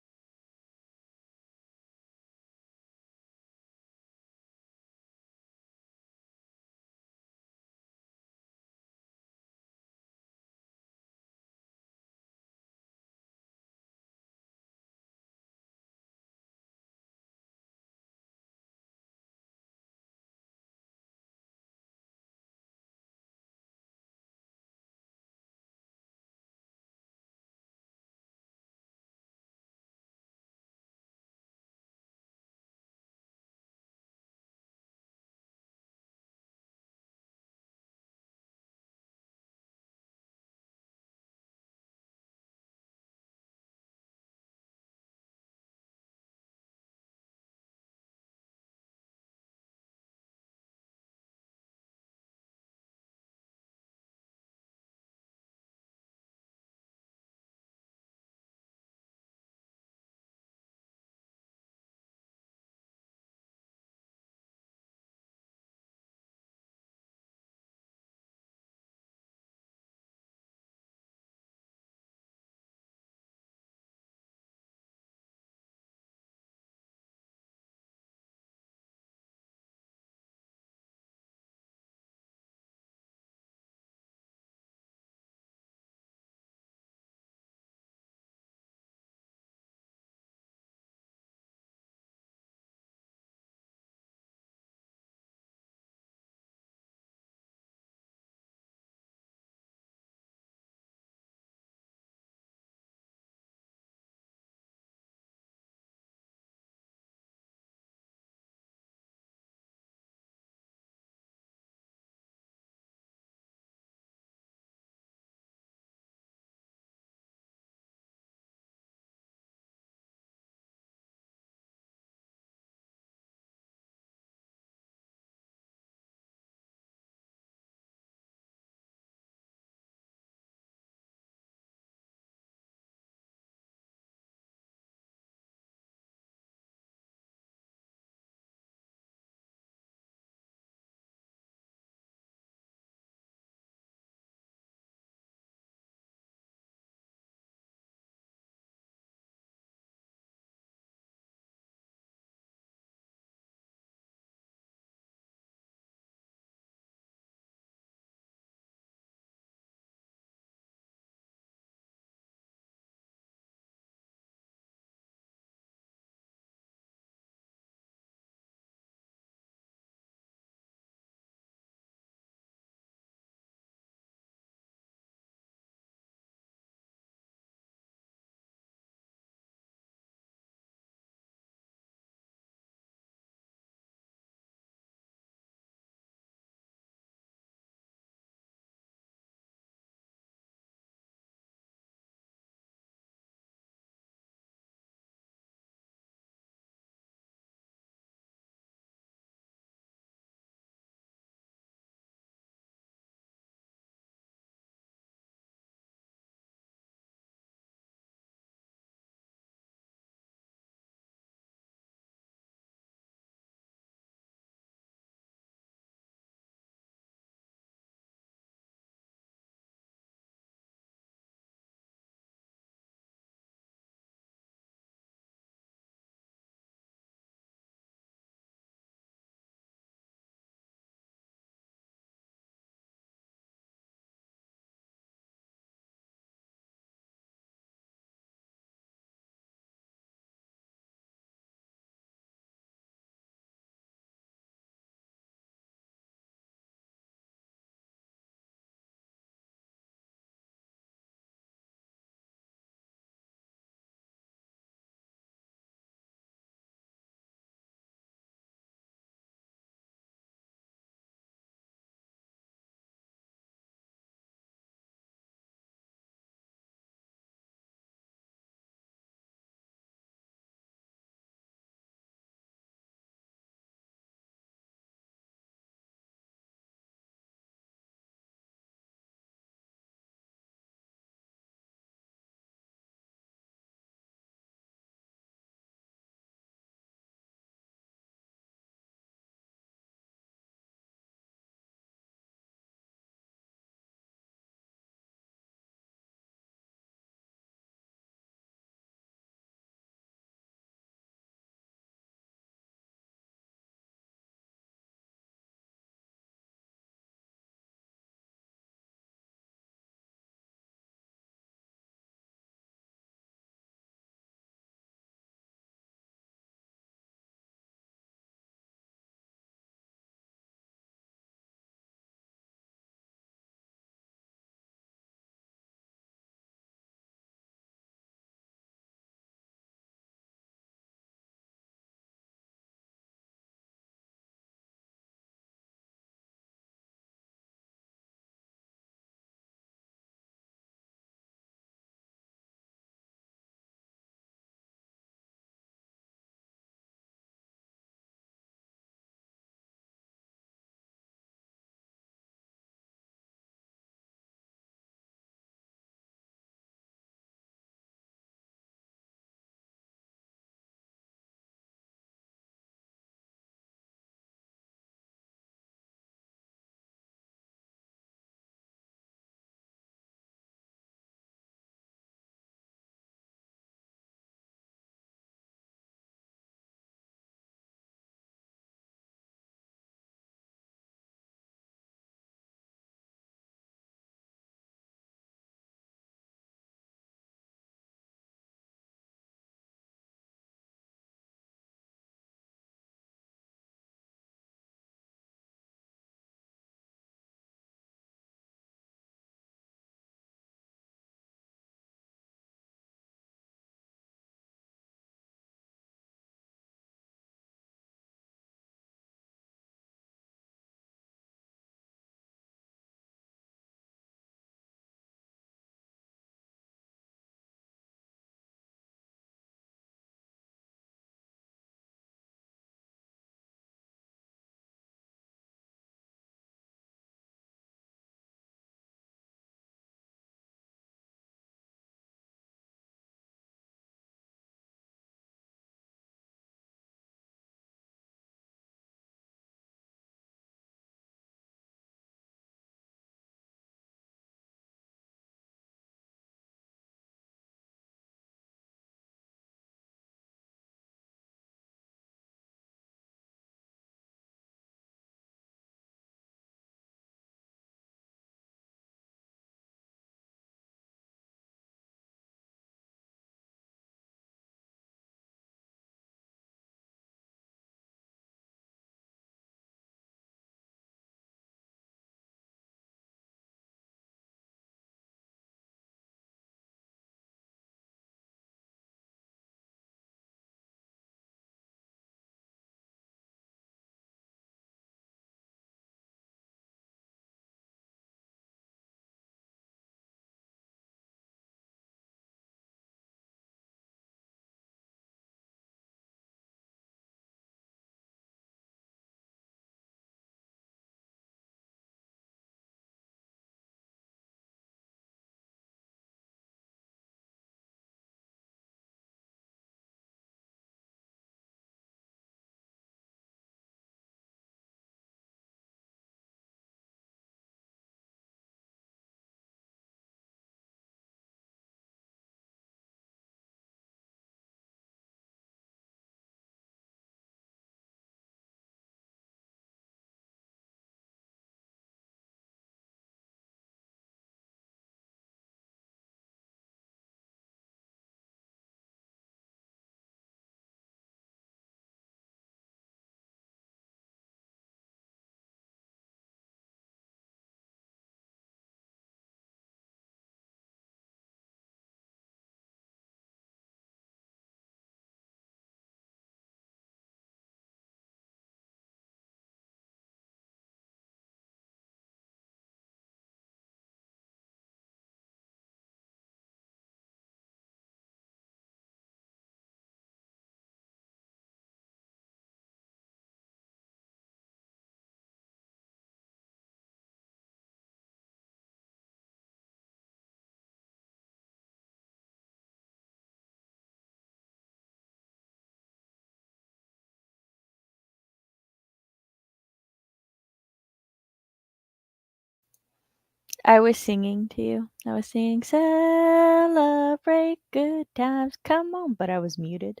I was singing to you. I was singing, celebrate good times, come on, but I was muted.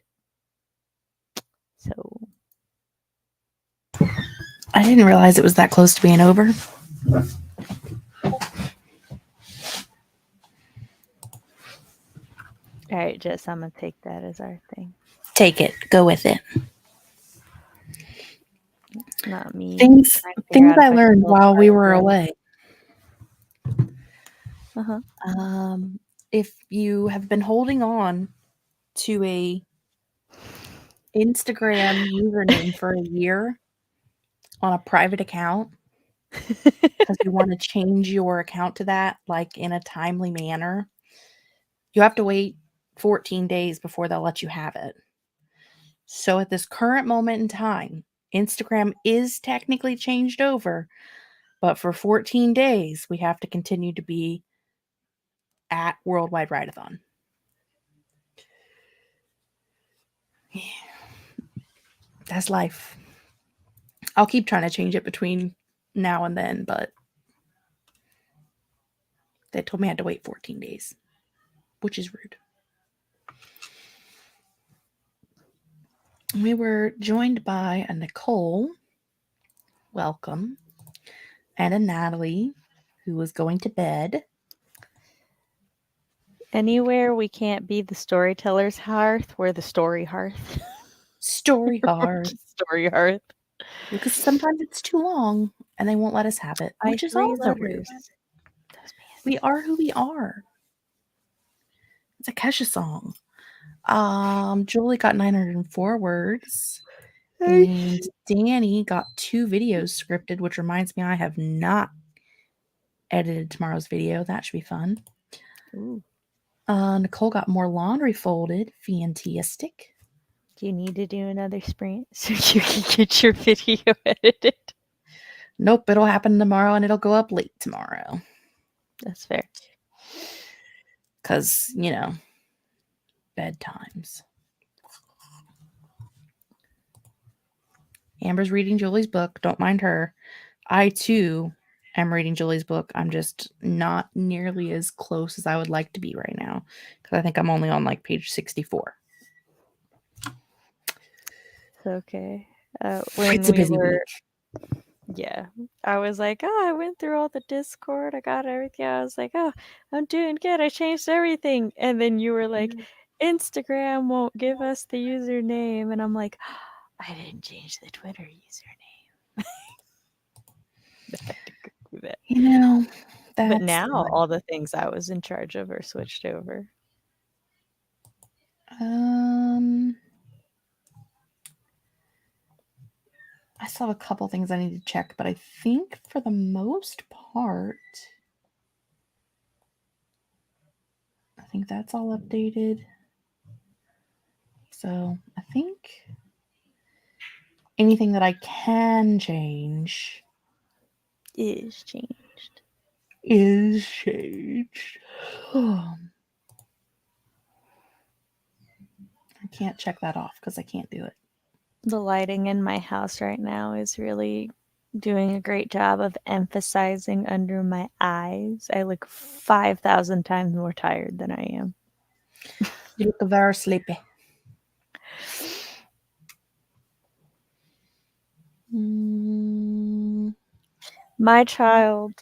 So, I didn't realize it was that close to being over. all right, Jess, I'm going to take that as our thing. Take it. Go with it. Not me. Things trying to figure things out if I can learned build while we fire were again. away. Uh-huh. If you have been holding on to a Instagram username for a year on a private account because you want to change your account to that like in a timely manner, you have to wait 14 days before they'll let you have it. So at this current moment in time, Instagram is technically changed over, but for 14 days, we have to continue to be at Worldwide Write-A-thon. Yeah. That's life. I'll keep trying to change it between now and then, but they told me I had to wait 14 days, which is rude. We were joined by a Nicole, welcome, and a Natalie, who was going to bed. Anywhere we can't be the Storytellers Hearth, we're the Story Hearth. Story hard. Story Hearth. Because sometimes it's too long and they won't let us have it, By which is 3 also rude. letters. We are who we are. It's a Kesha song. Julie got 904 words. And Danny got 2 videos scripted, which reminds me I have not edited tomorrow's video. That should be fun. Ooh. Nicole got more laundry folded. Fantastic. Do you need to do another sprint so you can get your video edited? Nope, it'll happen tomorrow and it'll go up late tomorrow. That's fair. Because, bedtimes. Amber's reading Julie's book. Don't mind her. I, too, am reading Julie's book. I'm just not nearly as close as I would like to be right now. Because I think I'm only on, like, page 64. It's okay. When It's a we busy were, week. yeah, I was like, oh, I went through all the Discord. I got everything. I was like, oh, I'm doing good. I changed everything. And then you were like, Instagram won't give us the username. And I'm like, I didn't change the Twitter username. I had to go through that. That's But now all the things I was in charge of are switched over. I still have a couple things I need to check, but I think for the most part, I think that's all updated. So I think anything that I can change Is changed. is changed. I can't check that off because I can't do it. The lighting in my house right now is really doing a great job of emphasizing under my eyes. I look 5,000 times more tired than I am. You look very sleepy. My child,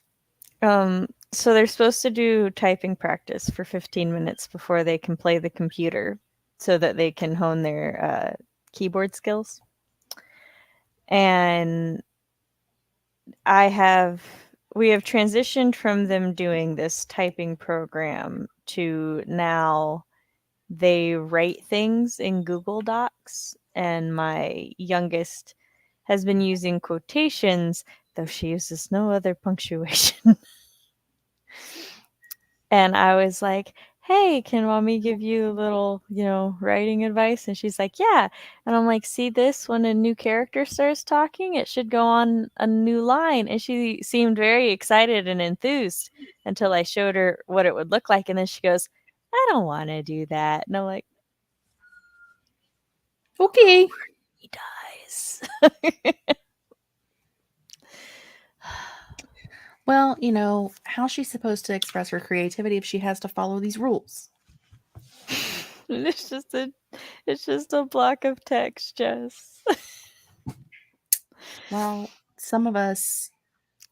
so they're supposed to do typing practice for 15 minutes before they can play the computer so that they can hone their keyboard skills. And we have transitioned from them doing this typing program to now they write things in Google Docs, and my youngest has been using quotations, though she uses no other punctuation. And I was like, hey, can mommy give you a little, writing advice? And she's like, yeah. And I'm like, see this? When a new character starts talking, it should go on a new line. And she seemed very excited and enthused until I showed her what it would look like. And then she goes, I don't want to do that. And I'm like, Okay. he dies. Well, you know, how's she supposed to express her creativity if she has to follow these rules? It's just a block of text, Jess. Well, some of us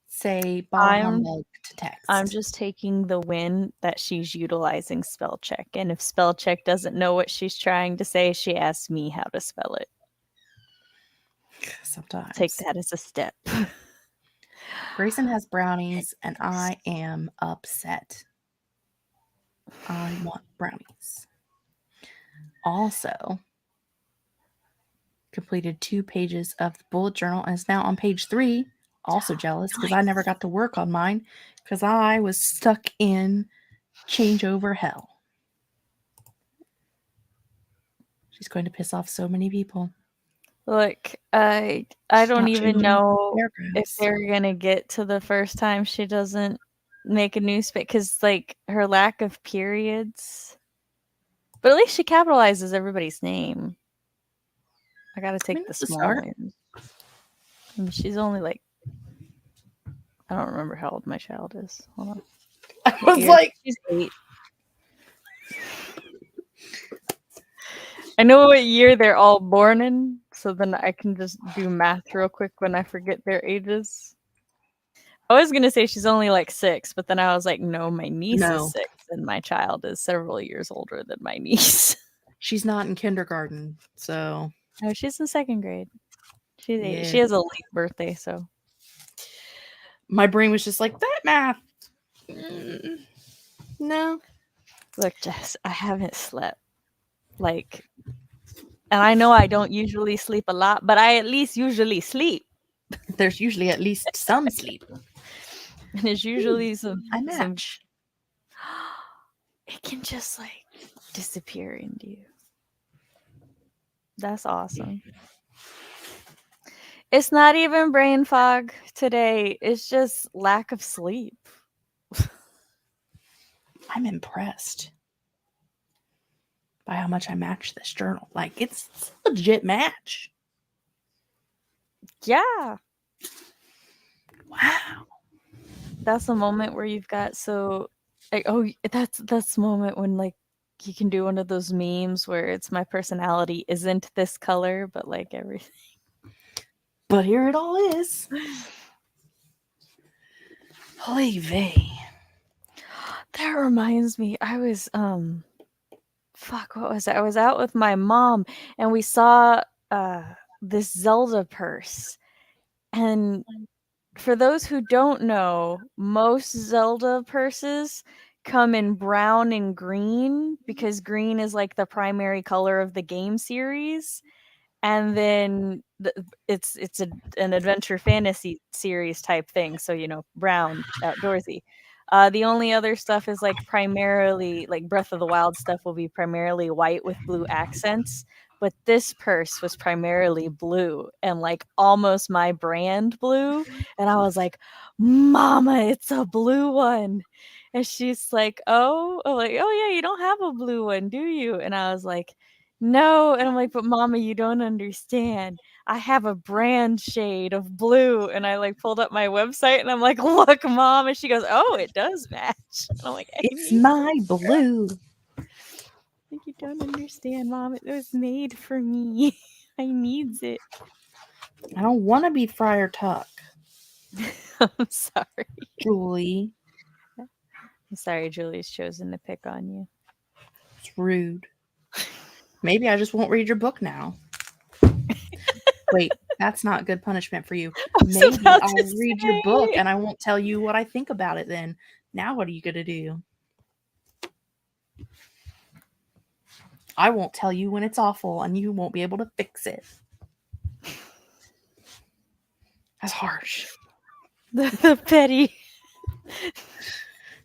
say bah I'm humbug to text. I'm just taking the win that she's utilizing spell check, and if spell check doesn't know what she's trying to say, she asks me how to spell it. Sometimes. Take that as a step. Grayson has brownies, and I am upset. I want brownies. Also, completed 2 pages of the bullet journal and is now on page 3. Also jealous because I never got to work on mine because I was stuck in changeover hell. She's going to piss off so many people. Look, I don't even know if paragraphs. they're gonna get to the first time she doesn't make a new space, because like her lack of periods. But at least she capitalizes everybody's name. I gotta take the that's a small start. win. I mean, she's only like, I don't remember how old my child is. Hold on. I was like, She's 8. I know what year they're all born in, so then I can just do math real quick when I forget their ages. I was gonna say she's only like 6, but then I was like, no, my niece is 6, and my child is several years older than my niece. She's not in kindergarten, so. No, she's in 2nd grade. She's 8. Yeah. She has a late birthday, so. My brain was just like, that math. No. Look, Jess, I haven't slept. Like, and I know I don't usually sleep a lot, but I at least usually sleep. There's usually at least some sleep. And there's usually some. I match. It can just like disappear into you. That's awesome. It's not even brain fog today. It's just lack of sleep. I'm impressed by how much I match this journal. Like, it's a legit match. Yeah. Wow. That's a moment where you've got like, oh, that's the moment when like you can do one of those memes where it's my personality isn't this color, but like everything. But here it all is. Holy vey. That reminds me, I was fuck, what was it? I was out with my mom and we saw this Zelda purse. And for those who don't know, most Zelda purses come in brown and green because green is like the primary color of the game series. And then it's an adventure fantasy series type thing, so you know, brown, outdoorsy. The only other stuff is like primarily like Breath of the Wild stuff will be primarily white with blue accents, but this purse was primarily blue and like almost my brand blue, and I was like, "Mama, it's a blue one." And she's like, "Oh," I'm like, "Oh yeah, you don't have a blue one, do you?" And I was like, "No." And I'm like, "But Mama, you don't understand. I have a brand shade of blue." And I like pulled up my website and I'm like, "Look, Mom." And she goes, "Oh, it does match." And I'm like, It's my blue. I think you don't understand, Mom. It was made for me. I needs it. I don't want to be Friar Tuck. I'm sorry. Julie. I'm sorry Julie's chosen to pick on you. It's rude. Maybe I just won't read your book now. Wait, that's not good punishment for you. Maybe I'll read your book and I won't tell you what I think about it then. Now what are you going to do? I won't tell you when it's awful and you won't be able to fix it. That's harsh. The petty.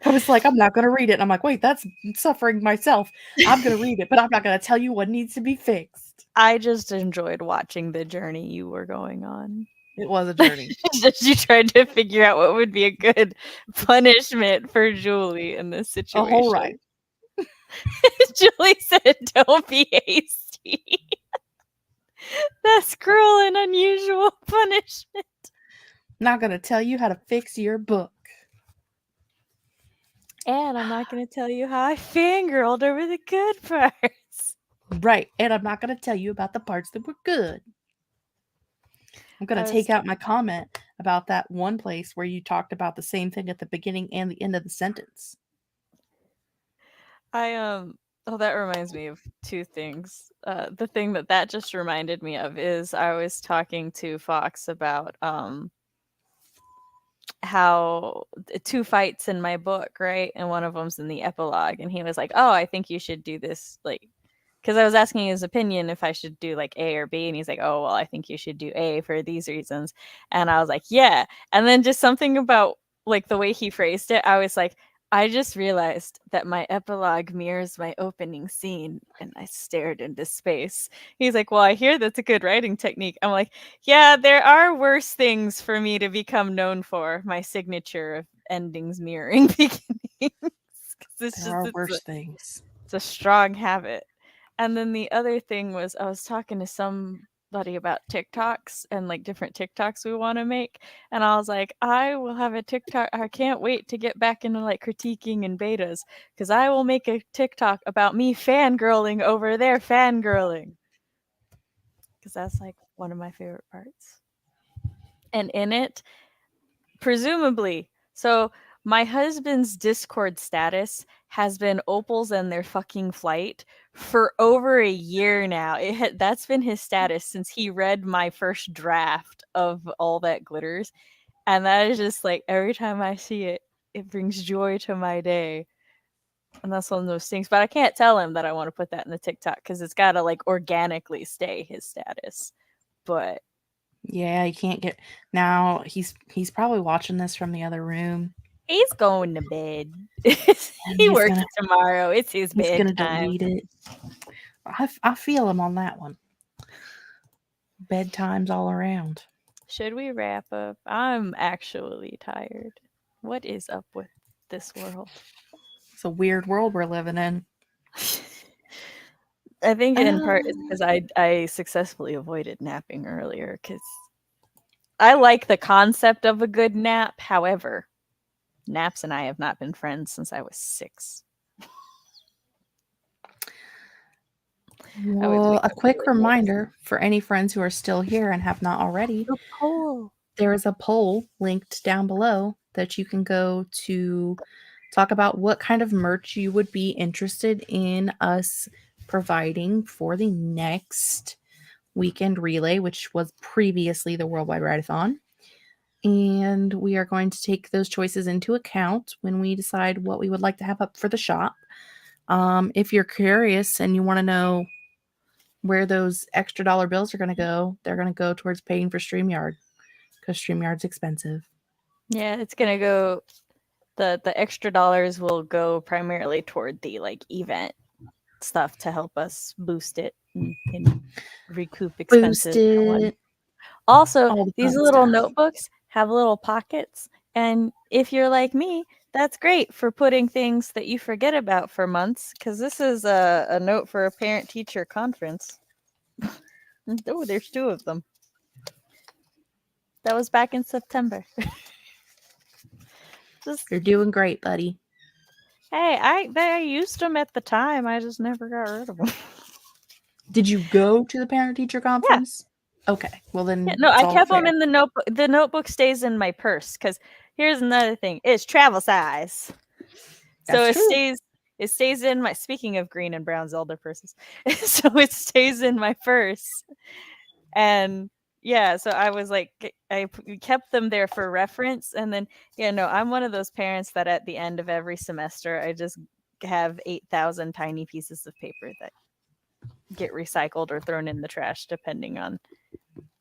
I was like, I'm not going to read it. And I'm like, wait, that's suffering myself. I'm going to read it, but I'm not going to tell you what needs to be fixed. I just enjoyed watching the journey you were going on. It was a journey. Just you tried to figure out what would be a good punishment for Julie in this situation. A whole ride. Julie said, "Don't be hasty." That's cruel and unusual punishment. Not going to tell you how to fix your book. And I'm not going to tell you how I fangirled over the good parts. Right. And I'm not going to tell you about the parts that were good. I'm going I to was take out my comment about that one place where you talked about the same thing at the beginning and the end of the sentence. Oh, that reminds me of two things. The thing that just reminded me of is I was talking to Fox about how two fights in my book, right? And one of them's in the epilogue, and he was like, "Oh, I think you should do this," like, because I was asking his opinion if I should do like A or B, and he's like, "Oh, well, I think you should do A for these reasons," and I was like, "Yeah," and then just something about like the way he phrased it, I was like, I just realized that my epilogue mirrors my opening scene, and I stared into space. He's like, "Well, I hear that's a good writing technique." I'm like, "Yeah, there are worse things for me to become known for. My signature of endings mirroring beginnings." 'Cause it's There just are worse things. it's a strong habit. And then the other thing was I was talking to somebody about TikToks and like different TikToks we want to make. And I was like, I will have a TikTok. I can't wait to get back into like critiquing and betas because I will make a TikTok about me fangirling over their fangirling. Because that's like one of my favorite parts. And in it, presumably, so my husband's Discord status has been opals and their fucking flight for over a year now. That's been his status since he read my first draft of All That Glitters, and that is just like every time I see it, it brings joy to my day. And that's one of those things. But I can't tell him that I want to put that in the TikTok because it's got to like organically stay his status. But Yeah, you can't get now. He's probably watching this from the other room. he's going to bed. And He works tomorrow. It's his he's gonna bedtime. delete it. I feel him on that one. Bedtimes all around. Should we wrap up? I'm actually tired. What is up with this world? It's a weird world we're living in. I think in part it's because I successfully avoided napping earlier because I like the concept of a good nap. However, naps and I have not been friends since I was 6. Well, a quick reminder for any friends who are still here and have not already, The poll. there is a poll linked down below that you can go to talk about what kind of merch you would be interested in us providing for the next weekend relay, which was previously the Worldwide Write-a-thon. And we are going to take those choices into account when we decide what we would like to have up for the shop. If you're curious and you want to know where those extra dollar bills are going to go, they're going to go towards paying for StreamYard because StreamYard's expensive. Yeah, it's gonna go. The extra dollars will go primarily toward the like event stuff to help us boost it and recoup expenses. Also, All the these fun little stuff. notebooks have little pockets, and if you're like me, that's great for putting things that you forget about for months. Because this is a note for a parent-teacher conference. Oh, there's 2 of them. That was back in September. You're doing great, buddy. Hey, I used them at the time. I just never got rid of them. Did you go to the parent-teacher conference? Yeah. Okay. Well, then. Yeah, no, I kept them in the notebook. The notebook stays in my purse because here's another thing: it's travel size, so That's true. It stays in my. Speaking of green and brown Zelda purses, so it stays in my purse, and yeah, so I was like, kept them there for reference, and then I'm one of those parents that at the end of every semester, I just have 8,000 tiny pieces of paper that get recycled or thrown in the trash depending on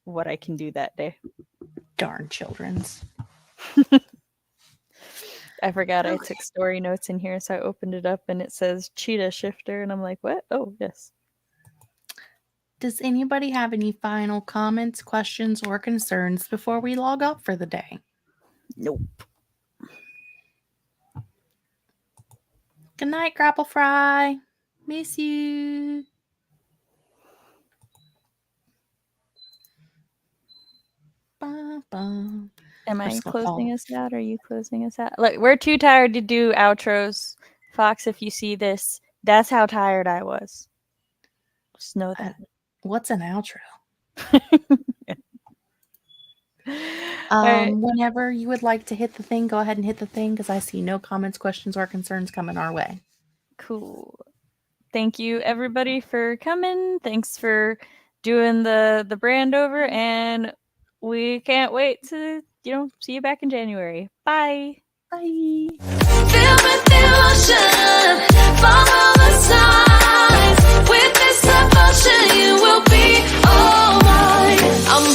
what I can do that day. Darn children's. I forgot I took story notes in here, so I opened it up and it says cheetah shifter, and I'm like, what? Oh, yes. Does anybody have any final comments, questions, or concerns before we log off for the day? Nope. Good night, Grapple Fry. Miss you. Ba, ba. Am I Personal closing call. us out? Or are you closing us out? Look, we're too tired to do outros. Fox, if you see this, that's how tired I was. Just know that. What's an outro? All right. Whenever you would like to hit the thing, go ahead and hit the thing because I see no comments, questions, or concerns coming our way. Cool. Thank you everybody for coming. Thanks for doing the brand over, and we can't wait to see you back in January. Bye. Bye. Feel with emotion, follow the signs. With this devotion, you will be all mine. I'm